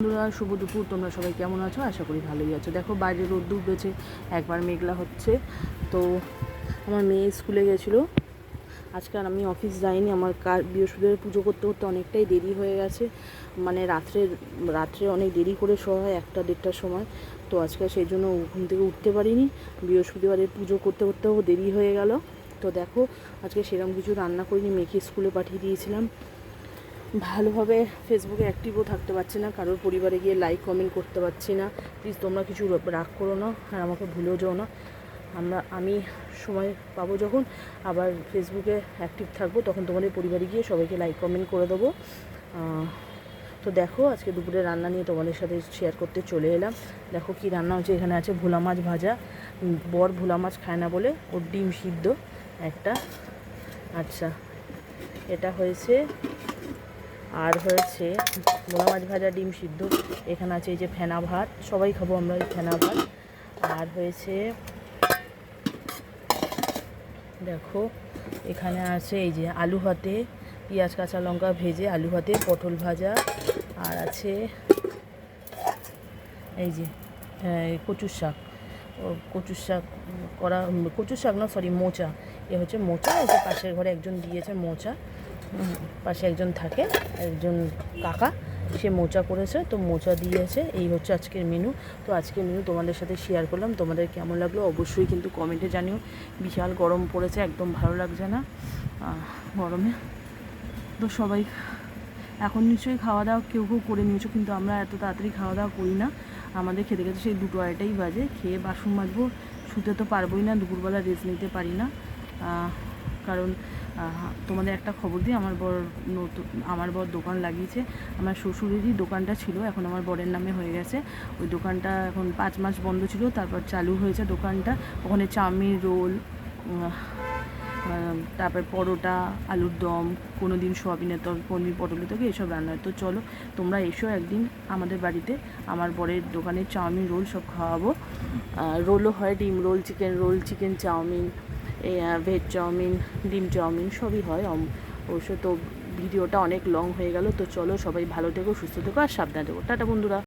বন্ধুরা, শুভ দুপুর। তোমরা সবাই কেমন আছো? আশা করি ভালোই আছো। দেখো বাইরে রোদ্দুর উঠেছে, একবার মেঘলা হচ্ছে। তো আমার মেয়ে স্কুলে গেছিলো আজকে, আর আমি অফিস যাইনি। আমার বৃহস্পতিবার পুজো করতে করতে অনেকটাই দেরি হয়ে গেছে, মানে রাত্রে অনেক দেরি করে শোয়া হয়, 1-1:30টার সময়। তো আজকে সেই জন্য ঘুম থেকে উঠতে পারিনি। বৃহস্পতিবারের পুজো করতে করতেও দেরি হয়ে গেল। তো দেখো আজকে সেরকম কিছু রান্না করিনি, মেয়েকে স্কুলে পাঠিয়ে দিয়েছিলাম। ভালোভাবে ফেসবুকে অ্যাক্টিভও থাকতে পারছি না, কারোর পরিবারে গিয়ে লাইক কমেন্ট করতে পারছি না। প্লিজ তোমরা কিছু রাগ করো না, আর আমাকে ভুলেও যাও না। আমি সময় পাবো যখন আবার ফেসবুকে অ্যাক্টিভ থাকবো, তখন তোমাদের পরিবারে গিয়ে সবাইকে লাইক কমেন্ট করে দেবো। তো দেখো আজকে দুপুরে রান্না নিয়ে তোমাদের সাথে শেয়ার করতে চলে এলাম। দেখো কি রান্না হচ্ছে। এখানে আছে ভোলা মাছ ভাজা, বর ভোলা মাছ খায় না বলে ওর ডিম সিদ্ধ একটা। আচ্ছা, এটা হয়েছে। আর হয়েছে ভোলা মাছ ভাজা, ডিম সিদ্ধ। এখানে আছে এই যে ফেনা ভাত, সবাই খাবো আমরা এই ফেনা ভাত। আর হয়েছে দেখো এখানে আছে এই যে আলু ভাতে, পেঁয়াজ কাঁচা লঙ্কা ভেজে আলু ভাতে, পটল ভাজা। আর আছে এই যে কচুর শাক, কচুর শাক করা, কচুর শাক না সরি মোচা। এ হচ্ছে মোচা, এই যে পাশের ঘরে একজন দিয়েছে মোচা, পাশে একজন থাকে, একজন কাকা, সে মোচা করেছে, তো মোচা দিয়েছে। এই হচ্ছে আজকের মেনু। তো আজকের মেনু তোমাদের সাথে শেয়ার করলাম। তোমাদের কেমন লাগলো অবশ্যই কিন্তু কমেন্টে জানিও। বিশাল গরম পড়েছে, একদম ভালো লাগছে না গরমে। তো সবাই এখন নিশ্চয়ই খাওয়া দাওয়া কেউ করে নিয়েছো, কিন্তু আমরা এত তাড়াতাড়ি খাওয়া দাওয়া করি না। আমাদের খেতে খেতে সেই 2-2:30টাই বাজে। খেয়ে বাসন মাজবো, শুতে তো পারবোই না, দুপুরবেলা রেস্ট নিতে পারি না। কারণ তোমাদের একটা খবর দিই, আমার বর দোকান লাগিয়েছে। আমার শ্বশুরেরই দোকানটা ছিল, এখন আমার বরের নামে হয়ে গেছে। ওই দোকানটা এখন 5 মাস বন্ধ ছিল, তারপর চালু হয়েছে দোকানটা। ওখানে চাউমিন, রোল, তারপর পরোটা, আলুর দম, কোনো দিন সোয়াবিনের তরকারি, পনির পটলের তরকারি, এসব রান্না হয়। তো চলো তোমরা এসো একদিন আমাদের বাড়িতে, আমার বরের দোকানে চাউমিন, রোল সব খাওয়াবো। রোলও হয়, ডিম roll, chicken chowmein, veg chowmein, ডিম চাউমিন সবই হয় অবশ্য। তো ভিডিওটা অনেক লং হয়ে গেল। তো চলো সবাই ভালো থেকো, সুস্থ থেকো, আর সাবধানে থেকো। টাটা বন্ধুরা।